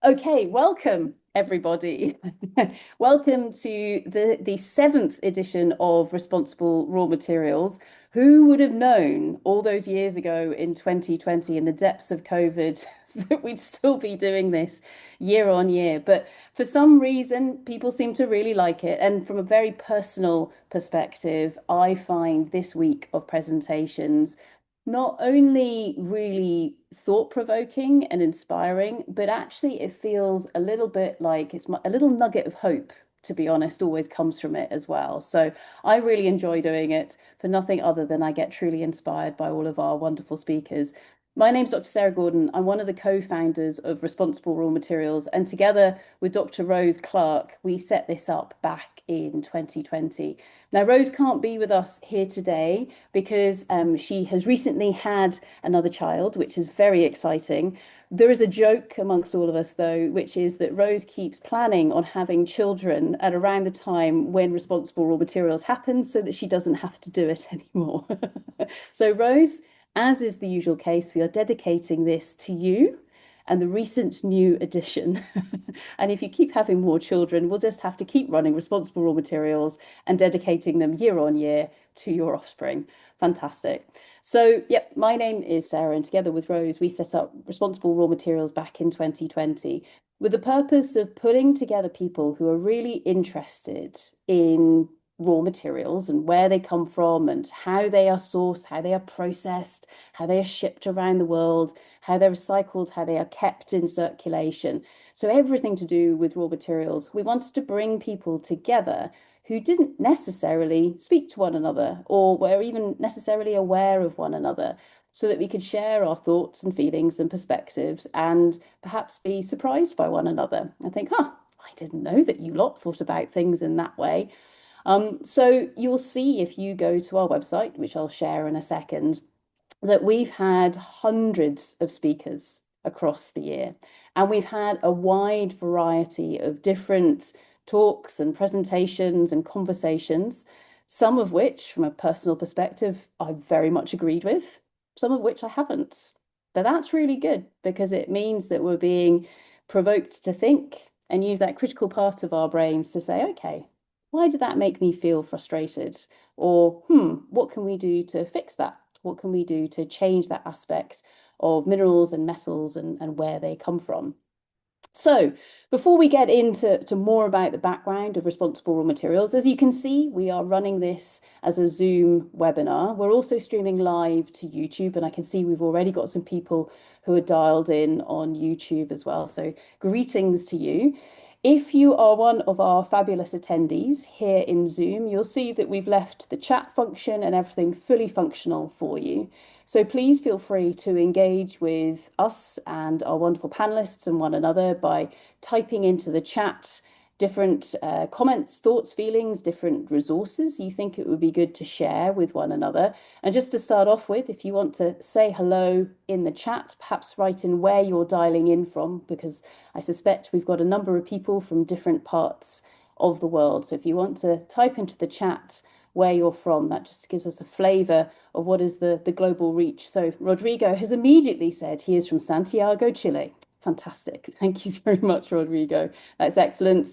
Okay, welcome everybody. Welcome to the seventh edition of Responsible Raw Materials. Who would have known all those years ago in 2020, in the depths of COVID, that we'd still be doing this year on year? But for some reason, people seem to really like it. And from a very personal perspective, I find this week of presentations not only really thought-provoking and inspiring, but actually it feels a little bit like a little nugget of hope, to be honest, always comes from it as well. So I really enjoy doing it for nothing other than I get truly inspired by all of our wonderful speakers. My name's Dr. Sarah Gordon. I'm one of the co-founders of Responsible Raw Materials, and together with Dr. Rose Clark, we set this up back in 2020. Now, Rose can't be with us here today because she has recently had another child, which is very exciting. There is a joke amongst all of us, though, which is that Rose keeps planning on having children at around the time when Responsible Raw Materials happens so that she doesn't have to do it anymore. So, Rose, as is the usual case, we are dedicating this to you and the recent new addition. And if you keep having more children, we'll just have to keep running Responsible Raw Materials and dedicating them year on year to your offspring. Fantastic. So, yep, my name is Sarah, and together with Rose, we set up Responsible Raw Materials back in 2020 with the purpose of putting together people who are really interested in raw materials and where they come from and how they are sourced, how they are processed, how they are shipped around the world, how they're recycled, how they are kept in circulation. So everything to do with raw materials. We wanted to bring people together who didn't necessarily speak to one another or were even necessarily aware of one another, so that we could share our thoughts and feelings and perspectives and perhaps be surprised by one another and think, I didn't know that you lot thought about things in that way. So you'll see if you go to our website, which I'll share in a second, that we've had hundreds of speakers across the year, and we've had a wide variety of different talks and presentations and conversations, some of which, from a personal perspective, I very much agreed with, some of which I haven't. But that's really good because it means that we're being provoked to think and use that critical part of our brains to say, okay, why did that make me feel frustrated? Or, what can we do to fix that? What can we do to change that aspect of minerals and metals and where they come from? So, before we get into more about the background of responsible raw materials, as you can see, we are running this as a Zoom webinar. We're also streaming live to YouTube, and I can see we've already got some people who are dialed in on YouTube as well. So, greetings to you. If you are one of our fabulous attendees here in Zoom, you'll see that we've left the chat function and everything fully functional for you. So please feel free to engage with us and our wonderful panelists and one another by typing into the chat different comments, thoughts, feelings, different resources you think it would be good to share with one another. And just to start off with, if you want to say hello in the chat, perhaps write in where you're dialing in from, because I suspect we've got a number of people from different parts of the world. So if you want to type into the chat where you're from, that just gives us a flavor of what is the global reach. So Rodrigo has immediately said he is from Santiago, Chile. Fantastic. Thank you very much, Rodrigo. That's excellent.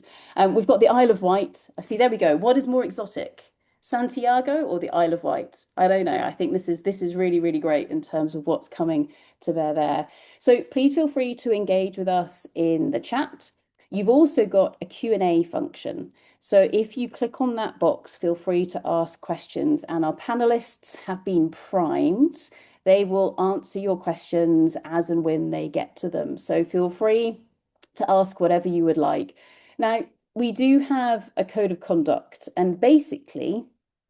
We've got the Isle of Wight. I see, there we go. What is more exotic, Santiago or the Isle of Wight? I don't know. I think this is really, really great in terms of what's coming to bear there. So please feel free to engage with us in the chat. You've also got a Q&A function. So if you click on that box, feel free to ask questions, and our panelists have been primed. They will answer your questions as and when they get to them. So feel free to ask whatever you would like. Now, we do have a code of conduct, and basically,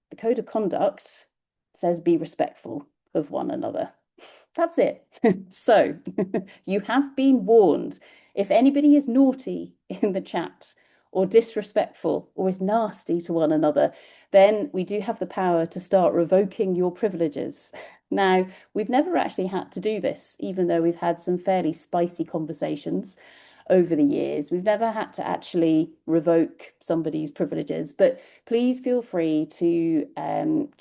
the code of conduct says be respectful of one another. That's it. So you have been warned. If anybody is naughty in the chat or disrespectful or is nasty to one another, then we do have the power to start revoking your privileges. Now, we've never actually had to do this, even though we've had some fairly spicy conversations over the years. We've never had to actually revoke somebody's privileges, but please feel free to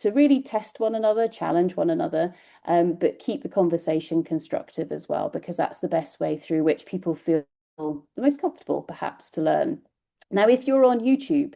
really test one another, challenge one another, but keep the conversation constructive as well, because that's the best way through which people feel the most comfortable perhaps to learn. Now, if you're on YouTube,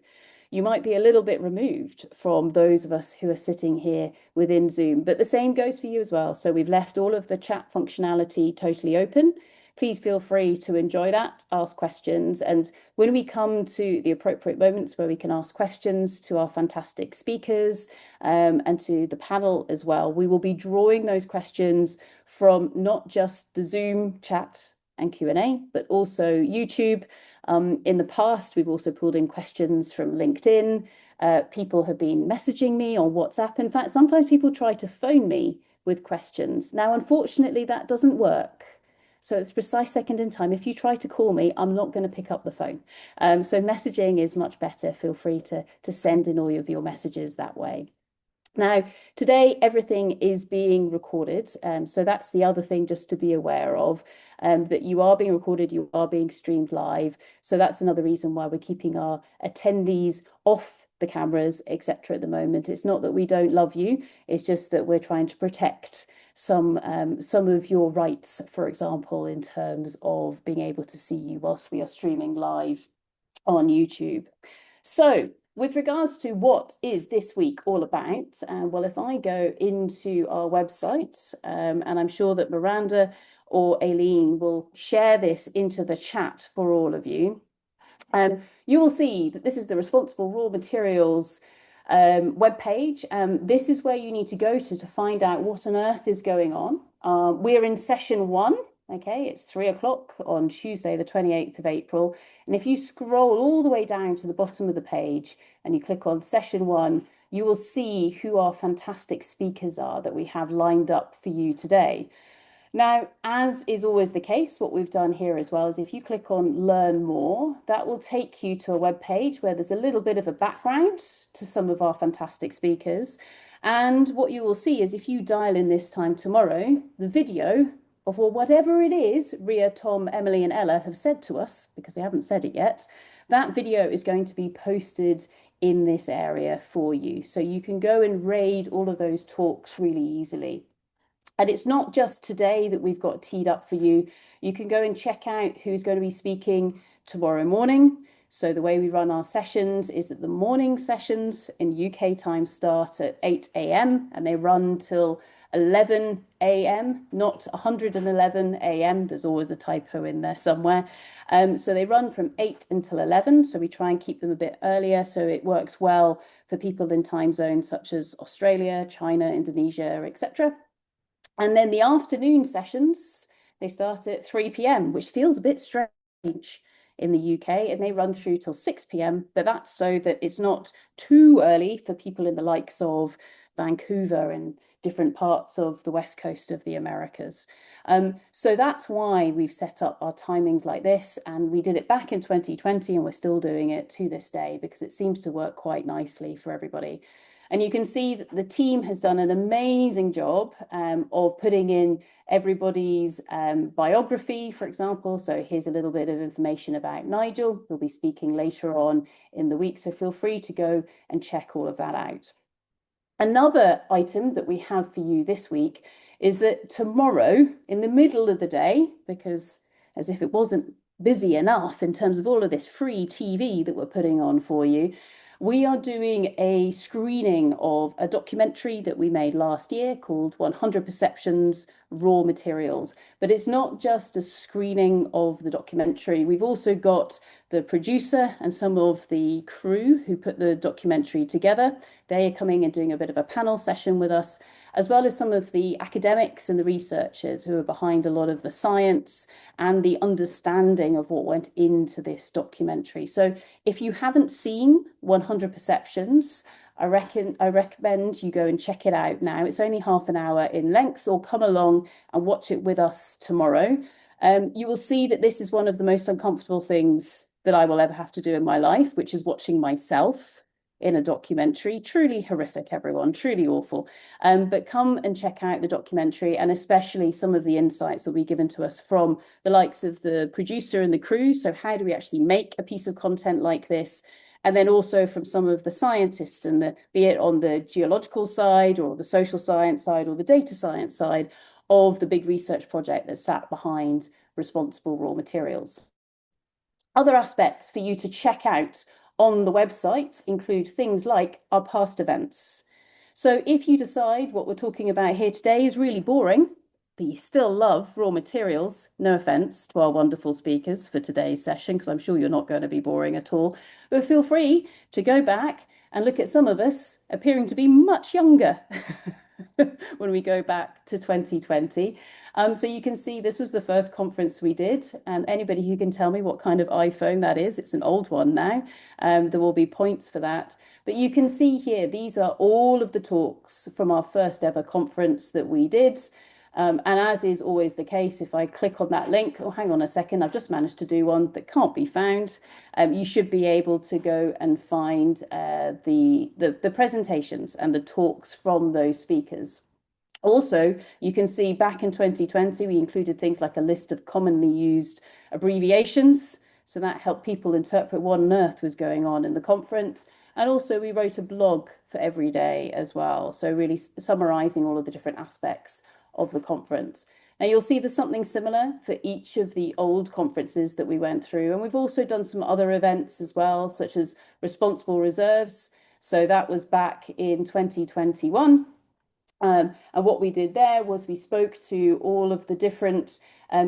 you might be a little bit removed from those of us who are sitting here within Zoom, but the same goes for you as well. So we've left all of the chat functionality totally open. Please feel free to enjoy that, ask questions. And when we come to the appropriate moments where we can ask questions to our fantastic speakers and to the panel as well, we will be drawing those questions from not just the Zoom chat and Q&A, but also YouTube. In the past, we've also pulled in questions from LinkedIn. People have been messaging me on WhatsApp. In fact, sometimes people try to phone me with questions. Now, unfortunately, that doesn't work. So it's precise second in time. If you try to call me, I'm not going to pick up the phone. So messaging is much better. Feel free to send in all of your messages that way. Now, today, everything is being recorded. So that's the other thing just to be aware of, that you are being recorded, you are being streamed live. So that's another reason why we're keeping our attendees off the cameras, etc. at the moment. It's not that we don't love you, it's just that we're trying to protect some of your rights, for example, in terms of being able to see you whilst we are streaming live on YouTube. So with regards to what is this week all about, well, if I go into our website, and I'm sure that Miranda or Aileen will share this into the chat for all of you, you will see that this is the Responsible Raw Materials webpage. This is where you need to go to find out what on earth is going on. We're in session 1. Okay, it's 3 o'clock on Tuesday, the 28th of April. And if you scroll all the way down to the bottom of the page and you click on session 1, you will see who our fantastic speakers are that we have lined up for you today. Now, as is always the case, what we've done here as well is if you click on Learn More, that will take you to a web page where there's a little bit of a background to some of our fantastic speakers. And what you will see is if you dial in this time tomorrow, the video of whatever it is Ria, Tom, Emily, and Ella have said to us, because they haven't said it yet, that video is going to be posted in this area for you. So you can go and raid all of those talks really easily. And it's not just today that we've got teed up for you. You can go and check out who's going to be speaking tomorrow morning. So the way we run our sessions is that the morning sessions in UK time start at 8 a.m. and they run till 11 a.m., not 111 a.m. There's always a typo in there somewhere. So they run from 8 until 11. So we try and keep them a bit earlier so it works well for people in time zones such as Australia, China, Indonesia, etc. And then the afternoon sessions, they start at 3 p.m., which feels a bit strange in the UK, and they run through till 6 p.m. But that's so that it's not too early for people in the likes of Vancouver and different parts of the west coast of the Americas. So that's why we've set up our timings like this, and we did it back in 2020, and we're still doing it to this day because it seems to work quite nicely for everybody. And you can see that the team has done an amazing job of putting in everybody's biography, for example. So here's a little bit of information about Nigel. He'll be speaking later on in the week, so feel free to go and check all of that out. Another item that we have for you this week is that tomorrow, in the middle of the day, because as if it wasn't busy enough in terms of all of this free TV that we're putting on for you, we are doing a screening of a documentary that we made last year called 100 Perceptions, Raw Materials. But it's not just a screening of the documentary. We've also got the producer and some of the crew who put the documentary together. They are coming and doing a bit of a panel session with us, as well as some of the academics and the researchers who are behind a lot of the science and the understanding of what went into this documentary. So if you haven't seen 100 Perceptions, I recommend you go and check it out now. It's only half an hour in length, or come along and watch it with us tomorrow. You will see that this is one of the most uncomfortable things that I will ever have to do in my life, which is watching myself in a documentary. Truly horrific, everyone, truly awful. But come and check out the documentary, and especially some of the insights that will be given to us from the likes of the producer and the crew. So how do we actually make a piece of content like this? And then also from some of the scientists, and be it on the geological side or the social science side or the data science side of the big research project that sat behind responsible raw materials. Other aspects for you to check out on the website include things like our past events. So if you decide what we're talking about here today is really boring, but you still love raw materials, no offense to our wonderful speakers for today's session, because I'm sure you're not going to be boring at all, but feel free to go back and look at some of us appearing to be much younger when we go back to 2020. So you can see this was the first conference we did, and anybody who can tell me what kind of iPhone that is, it's an old one now. There will be points for that. But you can see here, these are all of the talks from our first ever conference that we did. And as is always the case, if I click on that link, oh, hang on a second, I've just managed to do one that can't be found. You should be able to go and find the presentations and the talks from those speakers. Also, you can see back in 2020, we included things like a list of commonly used abbreviations. So that helped people interpret what on earth was going on in the conference. And also we wrote a blog for every day as well. So really summarizing all of the different aspects of the conference. Now you'll see there's something similar for each of the old conferences that we went through. And we've also done some other events as well, such as responsible reserves. So that was back in 2021. And what we did there was we spoke to all of the different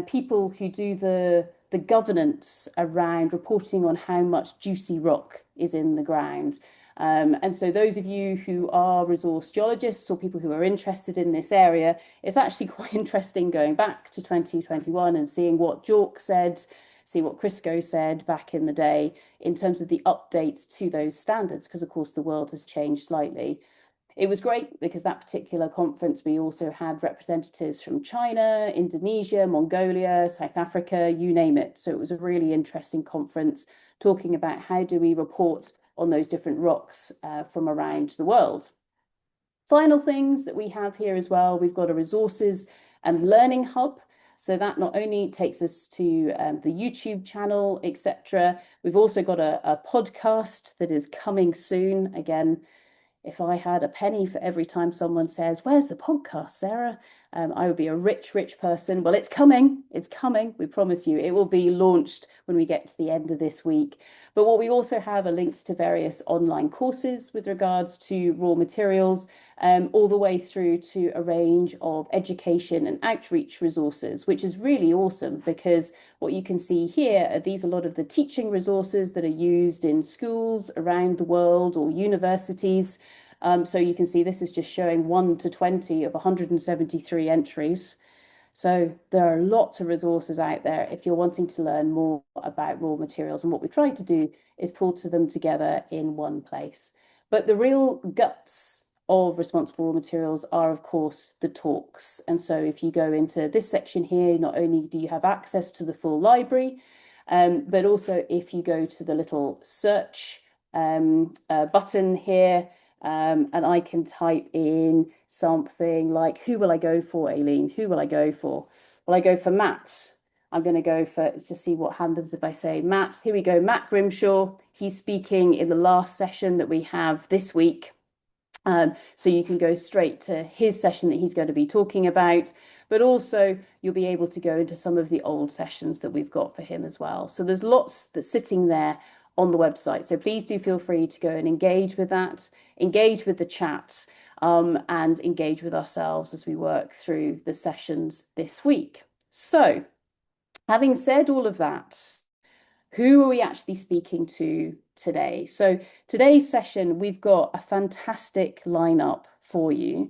people who do the governance around reporting on how much juicy rock is in the ground. And so those of you who are resource geologists or people who are interested in this area, it's actually quite interesting going back to 2021 and seeing what JORC said, see what Crisco said back in the day in terms of the updates to those standards, because of course the world has changed slightly. It was great because that particular conference, we also had representatives from China, Indonesia, Mongolia, South Africa, you name it. So it was a really interesting conference talking about how do we report on those different rocks from around the world. Final things that we have here as well, we've got a resources and learning hub. So that not only takes us to the YouTube channel, etc. We've also got a podcast that is coming soon. Again, if I had a penny for every time someone says, "Where's the podcast, Sarah?" I would be a rich, rich person. Well, it's coming. It's coming. We promise you. It will be launched when we get to the end of this week. But what we also have are links to various online courses with regards to raw materials, all the way through to a range of education and outreach resources, which is really awesome because what you can see here are these a lot of the teaching resources that are used in schools around the world or universities. So you can see this is just showing 1 to 20 of 173 entries. So there are lots of resources out there if you're wanting to learn more about raw materials. And what we try to do is pull them together in one place. But the real guts of responsible raw materials are, of course, the talks. And so if you go into this section here, not only do you have access to the full library, but also if you go to the little search button here, and I can type in something like, who will I go for, Aileen? Who will I go for? Will I go for Matt? I'm going to go for, to see what happens if I say Matt. Here we go, Matt Grimshaw. He's speaking in the last session that we have this week. So you can go straight to his session that he's going to be talking about, but also you'll be able to go into some of the old sessions that we've got for him as well. So there's lots that's sitting there on the website. So please do feel free to go and engage with that, engage with the chat, and engage with ourselves as we work through the sessions this week. So having said all of that, who are we actually speaking to today? So today's session, we've got a fantastic lineup for you.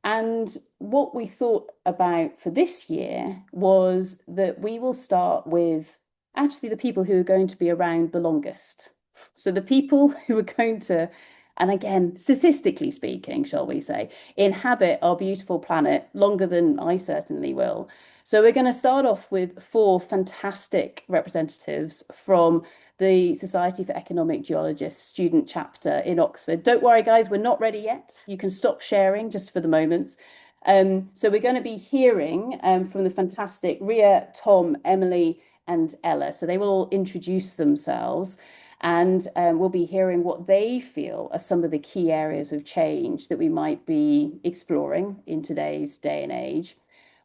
And what we thought about for this year was that we will start with actually the people who are going to be around the longest. So the people who are going to, and again, statistically speaking, shall we say, inhabit our beautiful planet longer than I certainly will. So we're going to start off with 4 fantastic representatives from the Society for Economic Geologists student chapter in Oxford. Don't worry, guys, we're not ready yet. You can stop sharing just for the moment. So we're going to be hearing from the fantastic Ria, Tom, Emily, and Ella. So they will all introduce themselves. And we'll be hearing what they feel are some of the key areas of change that we might be exploring in today's day and age.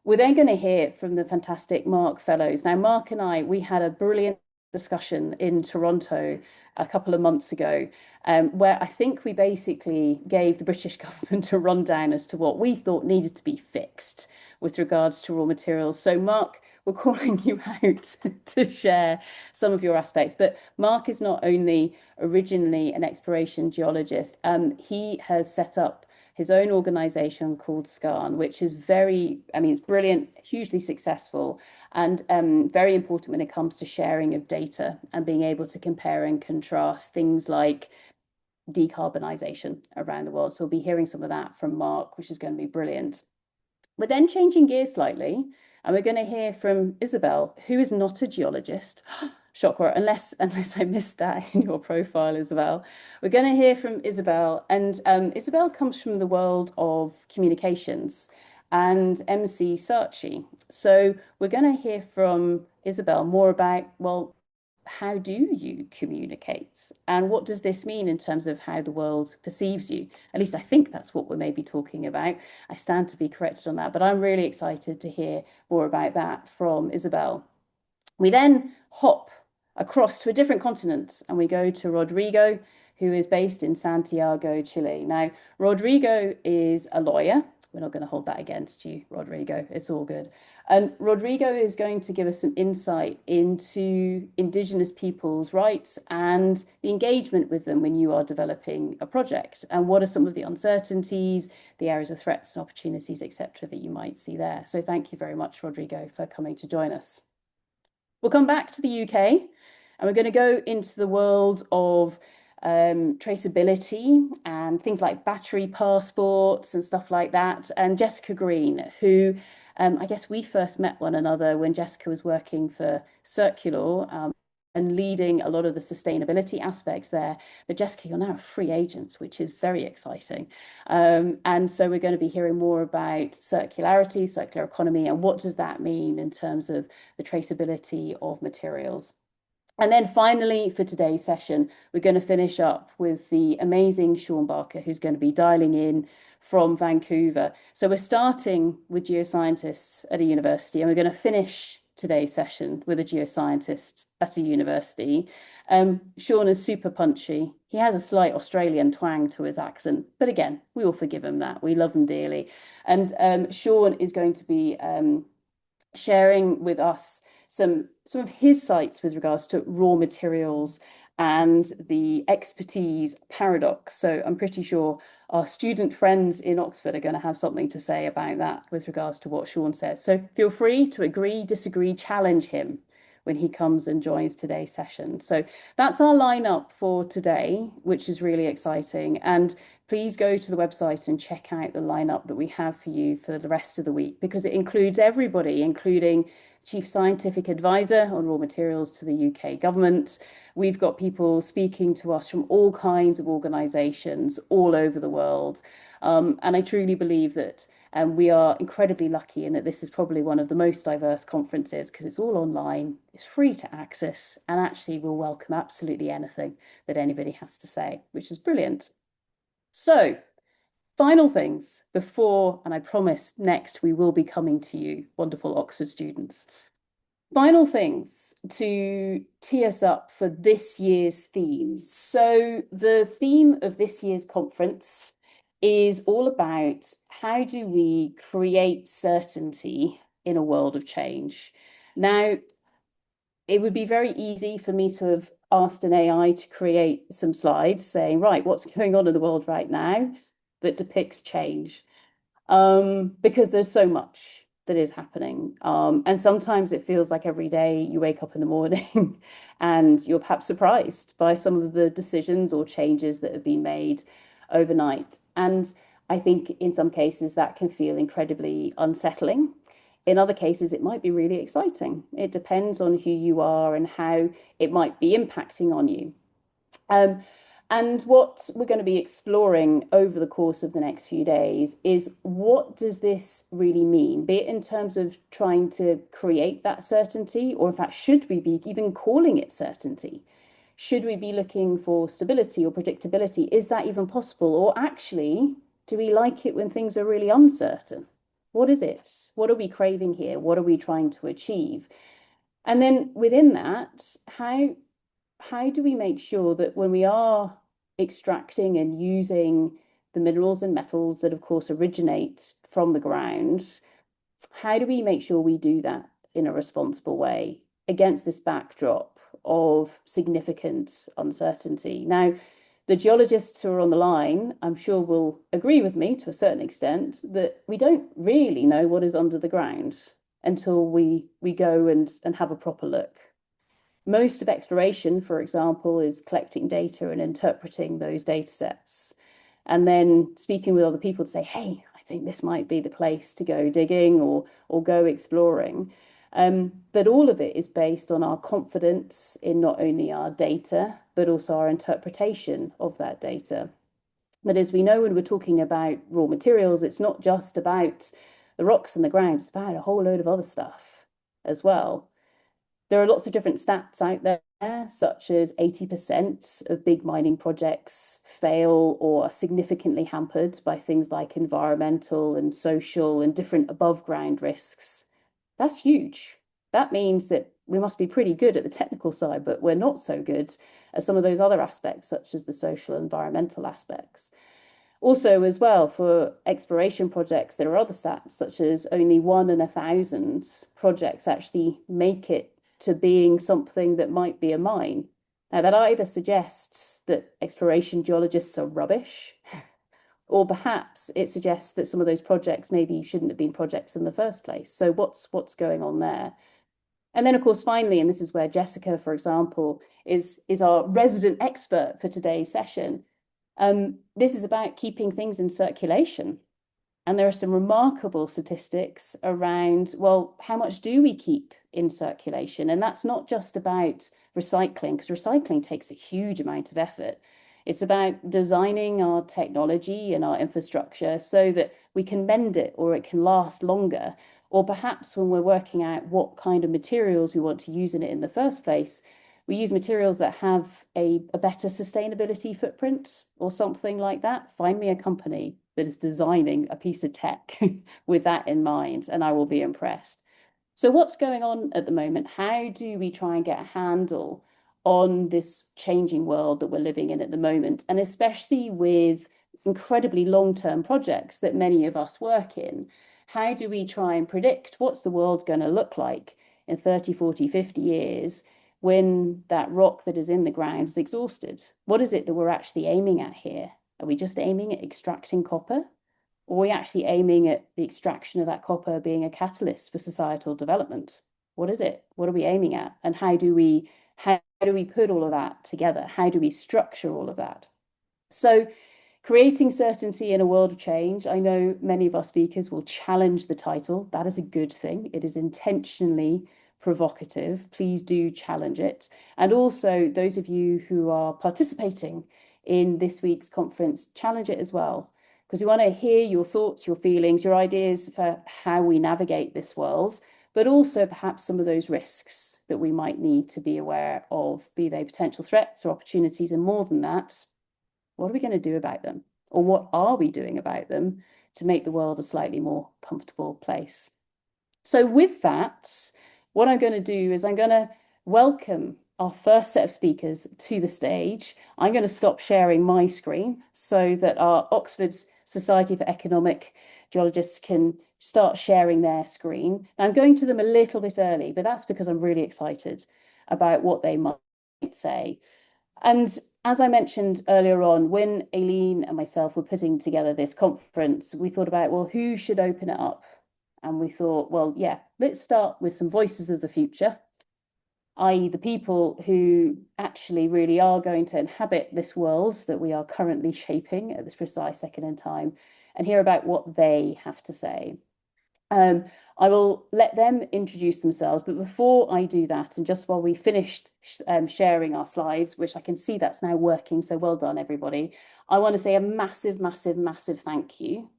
We're then going to hear from the fantastic Mark Fellows. Now, Mark and I, we had a brilliant discussion in Toronto a couple of months ago, where I think we basically gave the British government a rundown as to what we thought needed to be fixed with regards to raw materials. So, Mark, we're calling you out to share some of your aspects. But Mark is not only originally an exploration geologist, he has set up his own organization called SCAN, which is very, I mean, it's brilliant, hugely successful, and very important when it comes to sharing of data and being able to compare and contrast things like decarbonisation around the world. So we'll be hearing some of that from Mark, which is going to be brilliant. We're then changing gears slightly, and we're going to hear from Isabel, who is not a geologist. Shocker, unless I missed that in your profile, Isabel. We're going to hear from Isabel, and Isabel comes from the world of communications and MC Saatchi. So we're going to hear from Isabel more about, well, how do you communicate? And what does this mean in terms of how the world perceives you? At least I think that's what we're maybe talking about. I stand to be corrected on that, but I'm really excited to hear more about that from Isabel. We then hop across to a different continent and we go to Rodrigo, who is based in Santiago, Chile. Now, Rodrigo is a lawyer. We're not going to hold that against you, Rodrigo. It's all good. And Rodrigo is going to give us some insight into Indigenous people's rights and the engagement with them when you are developing a project. And what are some of the uncertainties, the areas of threats and opportunities, etc., that you might see there. So thank you very much, Rodrigo, for coming to join us. We'll come back to the UK and we're going to go into the world of traceability and things like battery passports and stuff like that. And Jessica Green, who I guess we first met one another when Jessica was working for Circular and leading a lot of the sustainability aspects there. But Jessica, you're now a free agent, which is very exciting. And so we're going to be hearing more about circularity, circular economy, and what does that mean in terms of the traceability of materials. And then finally, for today's session, we're going to finish up with the amazing Sean Barker, who's going to be dialing in from Vancouver. So we're starting with geoscientists at a university, and we're going to finish today's session with a geoscientist at a university. Sean is super punchy. He has a slight Australian twang to his accent, but again, we all forgive him that. We love him dearly. And Sean is going to be sharing with us some of his sights with regards to raw materials and the expertise paradox. So I'm pretty sure our student friends in Oxford are going to have something to say about that with regards to what Sean says. So feel free to agree, disagree, challenge him when he comes and joins today's session. So that's our lineup for today, which is really exciting. And please go to the website and check out the lineup that we have for you for the rest of the week, because it includes everybody, including Chief Scientific Advisor on raw materials to the UK government. We've got people speaking to us from all kinds of organisations all over the world. And I truly believe that we are incredibly lucky in that this is probably one of the most diverse conferences because it's all online, it's free to access, and actually will welcome absolutely anything that anybody has to say, which is brilliant. So, final things before, and I promise next we will be coming to you, wonderful Oxford students. Final things to tee us up for this year's theme. So the theme of this year's conference is all about how do we create certainty in a world of change. Now, it would be very easy for me to have asked an AI to create some slides saying, right, what's going on in the world right now that depicts change, because there's so much that is happening. And sometimes it feels like every day you wake up in the morning and you're perhaps surprised by some of the decisions or changes that have been made overnight. And I think in some cases that can feel incredibly unsettling. In other cases, it might be really exciting. It depends on who you are and how it might be impacting on you. And what we're going to be exploring over the course of the next few days is what does this really mean, be it in terms of trying to create that certainty, or in fact, should we be even calling it certainty? Should we be looking for stability or predictability? Is that even possible? Or actually, do we like it when things are really uncertain? What is it? What are we craving here? What are we trying to achieve? And then within that, how do we make sure that when we are extracting and using the minerals and metals that, of course, originate from the ground, how do we make sure we do that in a responsible way against this backdrop of significant uncertainty? Now, the geologists who are on the line, I'm sure, will agree with me to a certain extent that we don't really know what is under the ground until we go and have a proper look. Most of exploration, for example, is collecting data and interpreting those data sets, and then speaking with other people to say, hey, I think this might be the place to go digging or go exploring. But all of it is based on our confidence in not only our data, but also our interpretation of that data. But as we know, when we're talking about raw materials, it's not just about the rocks and the ground, it's about a whole load of other stuff as well. There are lots of different stats out there, such as 80% of big mining projects fail or are significantly hampered by things like environmental and social and different above ground risks. That's huge. That means that we must be pretty good at the technical side, but we're not so good at some of those other aspects, such as the social and environmental aspects. Also, as well, for exploration projects, there are other stats, such as only 1 in 1,000 projects actually make it to being something that might be a mine. Now, that either suggests that exploration geologists are rubbish, or perhaps it suggests that some of those projects maybe shouldn't have been projects in the first place. So what's going on there? And then, of course, finally, and this is where Jessica, for example, is our resident expert for today's session. This is about keeping things in circulation. And there are some remarkable statistics around, well, how much do we keep in circulation? And that's not just about recycling, because recycling takes a huge amount of effort. It's about designing our technology and our infrastructure so that we can mend it or it can last longer. Or perhaps when we're working out what kind of materials we want to use in it in the first place, we use materials that have a better sustainability footprint or something like that. Find me a company that is designing a piece of tech with that in mind, and I will be impressed. So what's going on at the moment? How do we try and get a handle on this changing world that we're living in at the moment? And especially with incredibly long-term projects that many of us work in, how do we try and predict what's the world going to look like in 30, 40, 50 years when that rock that is in the ground is exhausted? What is it that we're actually aiming at here? Are we just aiming at extracting copper? Or are we actually aiming at the extraction of that copper being a catalyst for societal development? What is it? What are we aiming at? And how do we put all of that together? How do we structure all of that? So creating certainty in a world of change. I know many of our speakers will challenge the title. That is a good thing. It is intentionally provocative. Please do challenge it. And also, those of you who are participating in this week's conference, challenge it as well, because we want to hear your thoughts, your feelings, your ideas for how we navigate this world, but also perhaps some of those risks that we might need to be aware of, be they potential threats or opportunities, and more than that, what are we going to do about them? Or what are we doing about them to make the world a slightly more comfortable place? So with that, what I'm going to do is I'm going to welcome our first set of speakers to the stage. I'm going to stop sharing my screen so that our Oxford Society for Economic Geologists can start sharing their screen. Now, I'm going to them a little bit early, but that's because I'm really excited about what they might say. And as I mentioned earlier on, when Aileen and myself were putting together this conference, we thought about, well, who should open it up? And we thought, well, yeah, let's start with some voices of the future, i.e. the people who actually really are going to inhabit this world that we are currently shaping at this precise second in time, and hear about what they have to say. I will let them introduce themselves, but before I do that, and just while we finished sharing our slides, which I can see that's now working, so well done, everybody, I want to say a massive, massive, massive thank you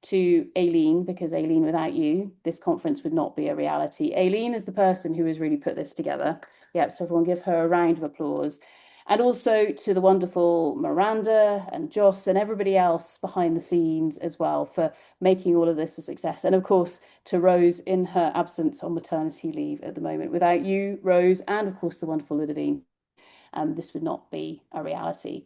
to Aileen, because Aileen, without you, this conference would not be a reality. Aileen is the person who has really put this together. Yeah, so everyone give her a round of applause. And also to the wonderful Miranda and Joss and everybody else behind the scenes as well for making all of this a success. And of course, to Rose in her absence on maternity leave at the moment. Without you, Rose, and of course the wonderful Ludovine, this would not be a reality.